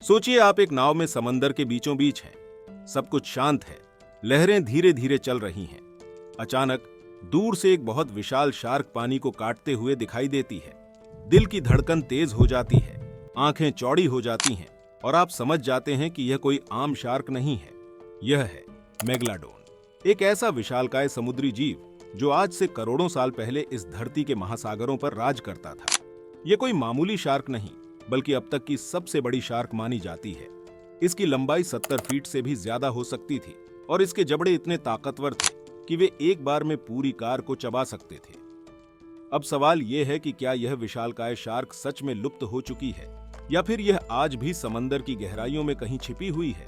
सोचिए आप एक नाव में समंदर के बीचों बीच हैं। सब कुछ शांत है, लहरें धीरे धीरे चल रही हैं। अचानक दूर से एक बहुत विशाल शार्क पानी को काटते हुए दिखाई देती है। दिल की धड़कन तेज हो जाती है, आंखें चौड़ी हो जाती हैं और आप समझ जाते हैं कि यह कोई आम शार्क नहीं है, यह है मेगलाडोन। एक ऐसा विशालकाय समुद्री जीव जो आज से करोड़ों साल पहले इस धरती के महासागरों पर राज करता था। यह कोई मामूली शार्क नहीं, बल्कि अब तक की सबसे बड़ी शार्क मानी जाती है। इसकी लंबाई 70 फीट से भी ज्यादा हो सकती थी और इसके जबड़े इतने ताकतवर थे कि वे एक बार में पूरी कार को चबा सकते थे। अब सवाल यह है कि क्या यह विशालकाय शार्क सच में लुप्त हो चुकी है या फिर यह आज भी समंदर की गहराइयों में कहीं छिपी हुई है।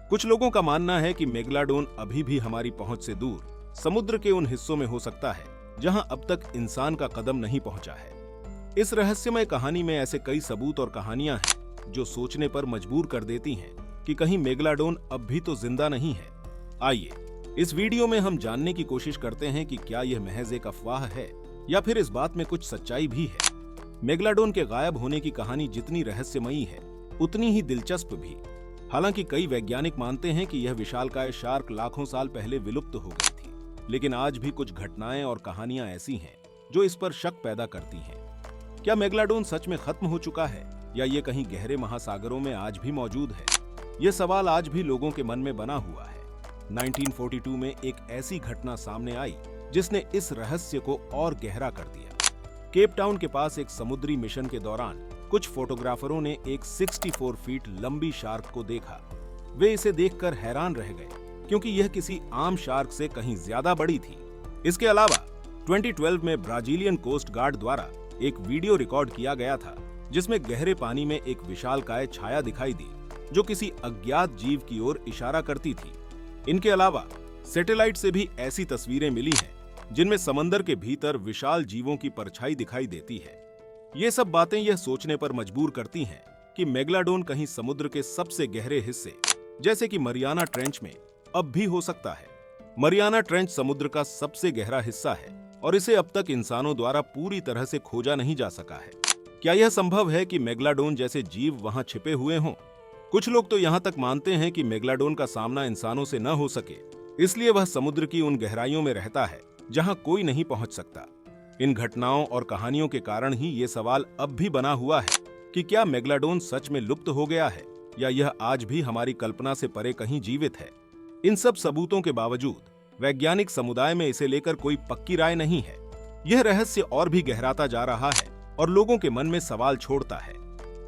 कुछ लोगों का मानना है कि मेगलाडोन अभी भी हमारी पहुंच से दूर समुद्र के उन हिस्सों में हो सकता है जहां अब तक इंसान का कदम नहीं पहुंचा है। इस रहस्यमय कहानी में ऐसे कई सबूत और कहानियां हैं जो सोचने पर मजबूर कर देती हैं कि कहीं मेगलाडोन अब भी तो जिंदा नहीं है। आइए इस वीडियो में हम जानने की कोशिश करते हैं कि क्या यह महज एक अफवाह है या फिर इस बात में कुछ सच्चाई भी है। मेगलाडोन के गायब होने की कहानी जितनी रहस्यमयी है उतनी ही दिलचस्प भी। हालांकि कई वैज्ञानिक मानते हैं कि यह विशालकाय शार्क लाखों साल पहले विलुप्त हो गई थी, लेकिन आज भी कुछ घटनाएं और कहानियां ऐसी हैं जो इस पर शक पैदा करती हैं। क्या मेगलाडोन सच में खत्म हो चुका है या ये कहीं गहरे महासागरों में आज भी मौजूद है? ये सवाल आज भी लोगों के मन में बना हुआ है। 1942 में एक ऐसी घटना सामने आई जिसने इस रहस्य को और गहरा कर दिया। केप टाउन के पास एक समुद्री मिशन के दौरान कुछ फोटोग्राफरों ने एक 64 फीट लंबी शार्क को देखा। वे इसे देखकर हैरान रह गए क्योंकि यह किसी आम शार्क से कहीं ज्यादा बड़ी थी। इसके अलावा 2012 में ब्राजीलियन कोस्ट गार्ड द्वारा एक वीडियो रिकॉर्ड किया गया था जिसमें गहरे पानी में एक विशालकाय छाया दिखाई दी जो किसी अज्ञात जीव की ओर इशारा करती थी। इनके अलावा सैटेलाइट से भी ऐसी तस्वीरें मिली हैं जिनमें समंदर के भीतर विशाल जीवों की परछाई दिखाई देती है। ये सब बातें यह सोचने पर मजबूर करती हैं कि मेगलाडोन कहीं समुद्र के सबसे गहरे हिस्से जैसे कि मरियाना ट्रेंच में अब भी हो सकता है। मरियाना ट्रेंच समुद्र का सबसे गहरा हिस्सा है और इसे अब तक इंसानों द्वारा पूरी तरह से खोजा नहीं जा सका है। क्या यह संभव है कि मेगलाडोन जैसे जीव वहां छिपे हुए हों? कुछ लोग तो यहां तक मानते हैं कि मेगलाडोन का सामना इंसानों से न हो सके, इसलिए वह समुद्र की उन गहराइयों में रहता है जहां कोई नहीं पहुंच सकता। इन घटनाओं और कहानियों के कारण ही ये सवाल अब भी बना हुआ है कि क्या मेगलाडोन सच में लुप्त हो गया है या यह आज भी हमारी कल्पना से परे कहीं जीवित है। इन सब सबूतों के बावजूद वैज्ञानिक समुदाय में इसे लेकर कोई पक्की राय नहीं है। यह रहस्य और भी गहराता जा रहा है और लोगों के मन में सवाल छोड़ता है,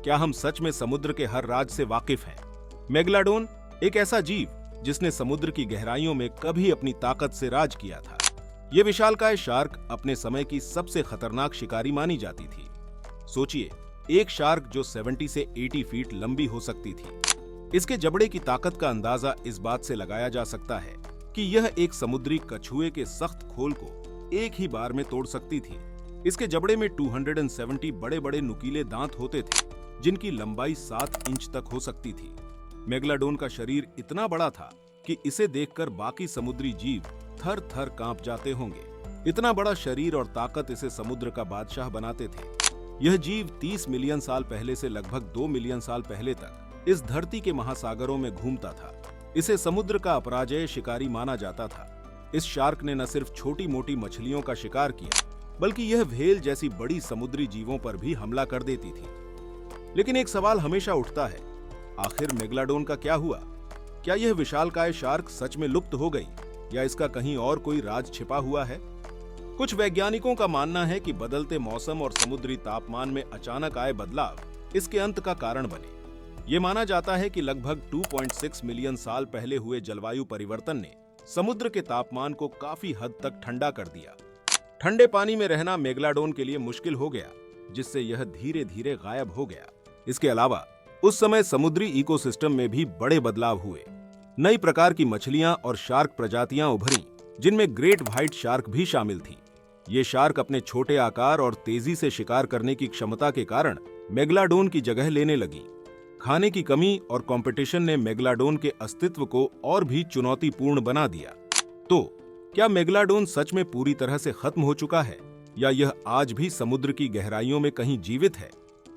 क्या हम सच में समुद्र के हर राज से वाकिफ हैं? मेगलाडोन एक ऐसा जीव जिसने समुद्र की गहराइयों में कभी अपनी ताकत से राज किया था। ये विशालकाय शार्क अपने समय की सबसे खतरनाक शिकारी मानी जाती थी। सोचिए, एक शार्क जो 70 से 80 फीट लंबी हो सकती थी। इसके जबड़े की ताकत का अंदाजा इस बात से लगाया जा सकता है कि यह एक समुद्री कछुए के सख्त खोल को एक ही बार में तोड़ सकती थी। इसके जबड़े में 270 बड़े बड़े नुकीले दांत होते थे जिनकी लंबाई 7 इंच तक हो सकती थी। मेगलाडोन का शरीर इतना बड़ा था कि इसे देखकर बाकी समुद्री जीव थर थर कांप जाते होंगे। इतना बड़ा शरीर और ताकत इसे समुद्र का बादशाह बनाते थे। यह जीव 30 मिलियन साल पहले से लगभग 2 मिलियन साल पहले तक इस धरती के महासागरों में घूमता था। इसे समुद्र का अपराजेय शिकारी माना जाता था। इस शार्क ने न सिर्फ छोटी मोटी मछलियों का शिकार किया, बल्कि यह व्हेल जैसी बड़ी समुद्री जीवों पर भी हमला कर देती थी। लेकिन एक सवाल हमेशा उठता है, आखिर मेगलाडोन का क्या हुआ? क्या यह विशालकाय शार्क सच में लुप्त हो गई या इसका कहीं और कोई राज छिपा हुआ है? कुछ वैज्ञानिकों का मानना है कि बदलते मौसम और समुद्री तापमान में अचानक आए बदलाव इसके अंत का कारण बने। ये माना जाता है कि लगभग 2.6 मिलियन साल पहले हुए जलवायु परिवर्तन ने समुद्र के तापमान को काफी हद तक ठंडा कर दिया। ठंडे पानी में रहना मेगलाडोन के लिए मुश्किल हो गया, जिससे यह धीरे धीरे गायब हो गया। इसके अलावा उस समय समुद्री इकोसिस्टम में भी बड़े बदलाव हुए। नई प्रकार की मछलियां और शार्क प्रजातियां उभरी, जिनमें ग्रेट व्हाइट शार्क भी शामिल थी। ये शार्क अपने छोटे आकार और तेजी से शिकार करने की क्षमता के कारण मेगलाडोन की जगह लेने लगी। खाने की कमी और कंपटीशन ने मेगलाडोन के अस्तित्व को और भी चुनौतीपूर्ण बना दिया। तो क्या मेगलाडोन सच में पूरी तरह से खत्म हो चुका है या यह आज भी समुद्र की गहराइयों में कहीं जीवित है?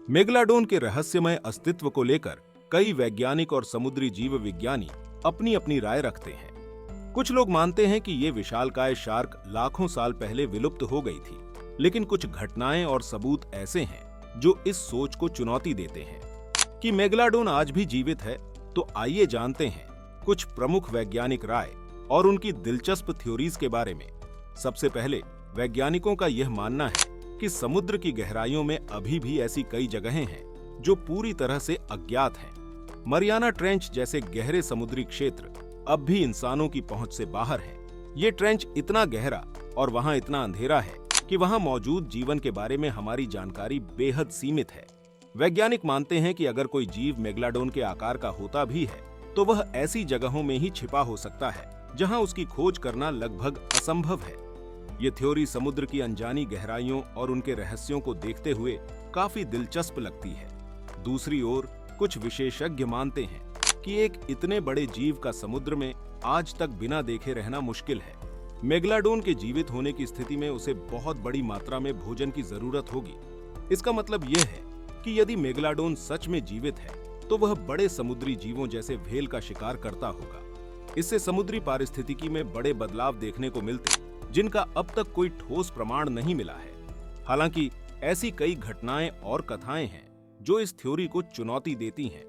मेगलाडोन के रहस्यमय अस्तित्व को लेकर कई वैज्ञानिक और समुद्री जीव विज्ञानी अपनी अपनी राय रखते हैं। कुछ लोग मानते हैं कि ये विशालकाय शार्क लाखों साल पहले विलुप्त हो गई थी, लेकिन कुछ घटनाएं और सबूत ऐसे हैं जो इस सोच को चुनौती देते हैं कि मेगालोडोन आज भी जीवित है। तो आइए जानते हैं कुछ प्रमुख वैज्ञानिक राय और उनकी दिलचस्प थ्योरीज के बारे में। सबसे पहले वैज्ञानिकों का यह मानना है कि समुद्र की गहराइयों में अभी भी ऐसी कई जगहें हैं जो पूरी तरह से अज्ञात हैं। मरियाना ट्रेंच जैसे गहरे समुद्री क्षेत्र अब भी इंसानों की पहुंच से बाहर हैं। ये ट्रेंच इतना गहरा और वहां इतना अंधेरा है कि वहां मौजूद जीवन के बारे में हमारी जानकारी बेहद सीमित है। वैज्ञानिक मानते हैं कि अगर कोई जीव मेगालोडोन के आकार का होता भी है तो वह ऐसी जगहों में ही छिपा हो सकता है जहां उसकी खोज करना लगभग असंभव है। ये थ्योरी समुद्र की अनजानी गहराइयों और उनके रहस्यों को देखते हुए काफी दिलचस्प लगती है। दूसरी ओर कुछ विशेषज्ञ मानते हैं कि एक इतने बड़े जीव का समुद्र में आज तक बिना देखे रहना मुश्किल है। मेगालोडोन के जीवित होने की स्थिति में उसे बहुत बड़ी मात्रा में भोजन की जरूरत होगी। इसका मतलब यह है कि यदि मेगालोडोन सच में जीवित है तो वह बड़े समुद्री जीवों जैसे व्हेल का शिकार करता होगा। इससे समुद्री पारिस्थितिकी में बड़े बदलाव देखने को मिलते जिनका अब तक कोई ठोस प्रमाण नहीं मिला है। हालांकि ऐसी कई घटनाएं और कथाएं हैं जो इस थ्योरी को चुनौती देती हैं,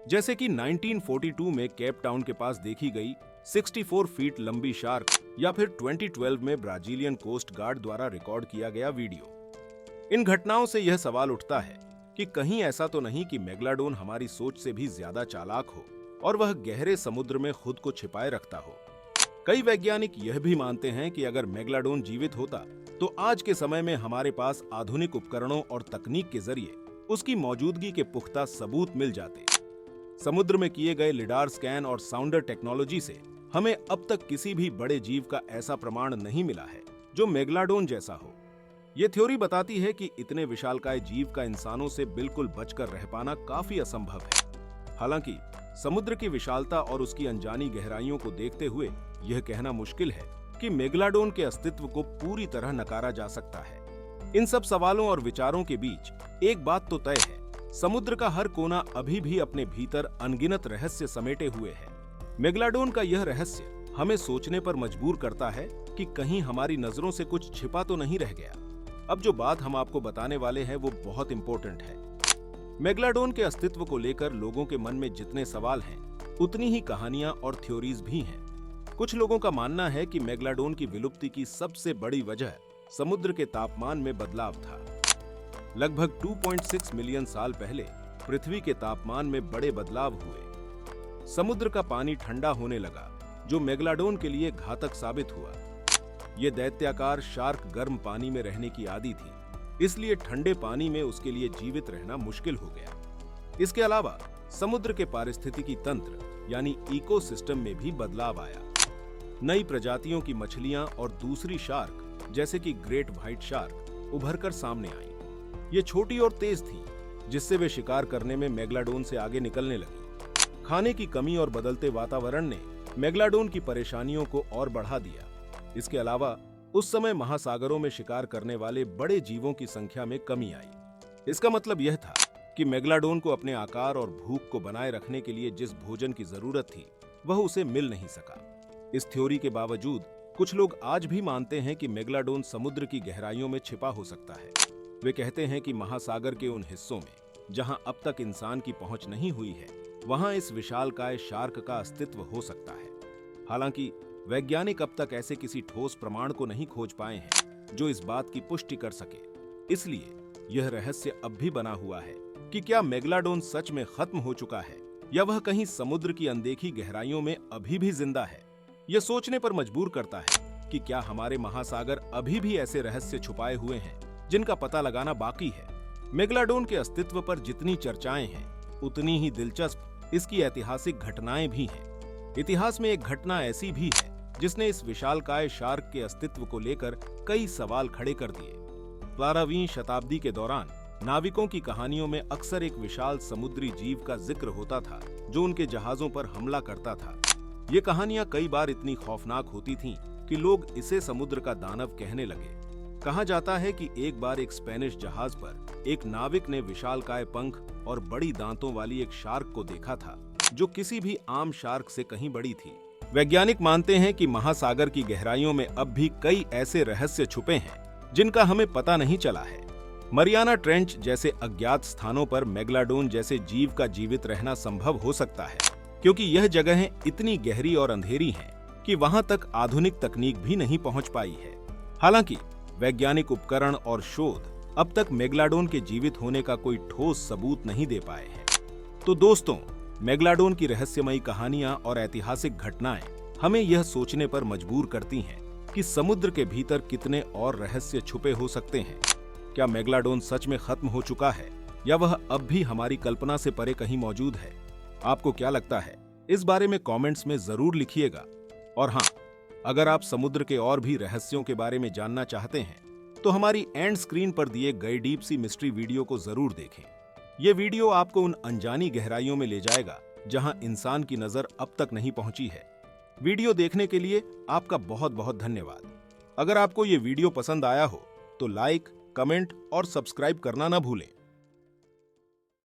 जैसे कि 1942 में केप टाउन के पास देखी गई 64 फीट लंबी शार्क या फिर 2012 में ब्राजीलियन कोस्ट गार्ड द्वारा रिकॉर्ड किया गया वीडियो। इन घटनाओं से यह सवाल उठता है कि कहीं ऐसा तो नहीं कि मेगालोडोन हमारी सोच से भी ज्यादा चालाक हो और वह गहरे समुद्र में खुद को छिपाए रखता हो। कई वैज्ञानिक यह भी मानते हैं कि अगर मेगालोडोन जीवित होता तो आज के समय में हमारे पास आधुनिक उपकरणों और तकनीक के जरिए उसकी मौजूदगी के पुख्ता सबूत मिल जाते। समुद्र में किए गए लिडार स्कैन और साउंडर टेक्नोलॉजी से हमें अब तक किसी भी बड़े जीव का ऐसा प्रमाण नहीं मिला है जो मेगालोडोन जैसा हो। ये थ्योरी बताती है कि इतने विशालकाय जीव का इंसानों से बिल्कुल बचकर रह पाना काफी असंभव है। हालांकि समुद्र की विशालता और उसकी अनजानी गहराइयों को देखते हुए यह कहना मुश्किल है कि मेगालोडोन के अस्तित्व को पूरी तरह नकारा जा सकता है। इन सब सवालों और विचारों के बीच एक बात तो तय है, समुद्र का हर कोना अभी भी अपने भीतर अनगिनत रहस्य समेटे हुए है। मेगालोडोन का यह रहस्य हमें सोचने पर मजबूर करता है कि कहीं हमारी नजरों से कुछ छिपा तो नहीं रह गया। अब जो बात हम आपको बताने वाले हैं वो बहुत इंपॉर्टेंट है। मेगालोडोन के अस्तित्व को लेकर लोगों के मन में जितने सवाल हैं, उतनी ही कहानियां और थ्योरीज भी हैं। कुछ लोगों का मानना है कि मेगालोडोन की विलुप्ति की सबसे बड़ी वजह समुद्र के तापमान में बदलाव था। लगभग 2.6 मिलियन साल पहले पृथ्वी के तापमान में बड़े बदलाव हुए। समुद्र का पानी ठंडा होने लगा, जो मेगालोडोन के लिए घातक साबित हुआ। यह दैत्याकार शार्क गर्म पानी में रहने की आदी थी, इसलिए ठंडे पानी में उसके लिए जीवित रहना मुश्किल हो गया। इसके अलावा समुद्र के पारिस्थितिकी तंत्र यानी इकोसिस्टम में भी बदलाव आया। नई प्रजातियों की मछलियां और दूसरी शार्क जैसे कि ग्रेट व्हाइट शार्क उभरकर सामने आई। ये छोटी और तेज थी, जिससे वे शिकार करने में मेगालोडोन से आगे निकलने लगी। खाने की कमी और बदलते वातावरण ने मेगालोडोन की परेशानियों को और बढ़ा दिया। इसके अलावा उस समय महासागरों में शिकार करने वाले बड़े जीवों की संख्या में कमी आई। इसका मतलब यह था कि मेगालोडोन को अपने आकार और भूख को बनाए रखने के लिए जिस भोजन की जरूरत थी वह उसे मिल नहीं सका। इस थ्योरी के बावजूद कुछ लोग आज भी मानते हैं कि मेगालोडोन समुद्र की गहराइयों में छिपा हो सकता है। वे कहते हैं कि महासागर के उन हिस्सों में जहां अब तक इंसान की पहुंच नहीं हुई है, वहां इस विशालकाय शार्क का अस्तित्व हो सकता है। हालांकि वैज्ञानिक अब तक ऐसे किसी ठोस प्रमाण को नहीं खोज पाए हैं जो इस बात की पुष्टि कर सके। इसलिए यह रहस्य अब भी बना हुआ है कि क्या मेगालोडोन सच में खत्म हो चुका है या वह कहीं समुद्र की अनदेखी गहराइयों में अभी भी जिंदा है। यह सोचने पर मजबूर करता है कि क्या हमारे महासागर अभी भी ऐसे रहस्य छुपाए हुए हैं जिनका पता लगाना बाकी है। मेगालोडोन के अस्तित्व पर जितनी चर्चाएं हैं, उतनी ही दिलचस्प इसकी ऐतिहासिक घटनाएं भी हैं। इतिहास में एक घटना ऐसी भी है जिसने इस विशालकाय शार्क के अस्तित्व को लेकर कई सवाल खड़े कर दिए। 12वीं शताब्दी के दौरान नाविकों की कहानियों में अक्सर एक विशाल समुद्री जीव का जिक्र होता था जो उनके जहाजों पर हमला करता था। ये कहानियां कई बार इतनी खौफनाक होती थीं कि लोग इसे समुद्र का दानव कहने लगे। कहा जाता है कि एक बार एक स्पेनिश जहाज पर एक नाविक ने विशालकाय पंख और बड़ी दांतों वाली एक शार्क को देखा था, जो किसी भी आम शार्क से कहीं बड़ी थी। वैज्ञानिक मानते हैं कि महासागर की गहराइयों में अब भी कई ऐसे रहस्य छुपे हैं जिनका हमें पता नहीं चला है। मरियाना ट्रेंच जैसे अज्ञात स्थानों पर मेगलाडोन जैसे जीव का जीवित रहना संभव हो सकता है, क्योंकि यह जगहें इतनी गहरी और अंधेरी हैं कि वहां तक आधुनिक तकनीक भी नहीं पहुंच पाई है। हालांकि वैज्ञानिक उपकरण और शोध अब तक मेगलाडोन के जीवित होने का कोई ठोस सबूत नहीं दे पाए हैं। तो दोस्तों, मेगलाडोन की रहस्यमयी कहानियां और ऐतिहासिक घटनाएं हमें यह सोचने पर मजबूर करती हैं कि समुद्र के भीतर कितने और रहस्य छुपे हो सकते हैं। क्या मेगलाडोन सच में खत्म हो चुका है या वह अब भी हमारी कल्पना से परे कहीं मौजूद है? आपको क्या लगता है? इस बारे में कमेंट्स में जरूर लिखिएगा। और हाँ, अगर आप समुद्र के और भी रहस्यों के बारे में जानना चाहते हैं तो हमारी एंड स्क्रीन पर दिए गए डीप सी मिस्ट्री वीडियो को जरूर देखें। ये वीडियो आपको उन अनजानी गहराइयों में ले जाएगा जहां इंसान की नजर अब तक नहीं पहुंची है। वीडियो देखने के लिए आपका बहुत बहुत धन्यवाद। अगर आपको ये वीडियो पसंद आया हो तो लाइक, कमेंट और सब्सक्राइब करना ना भूलें।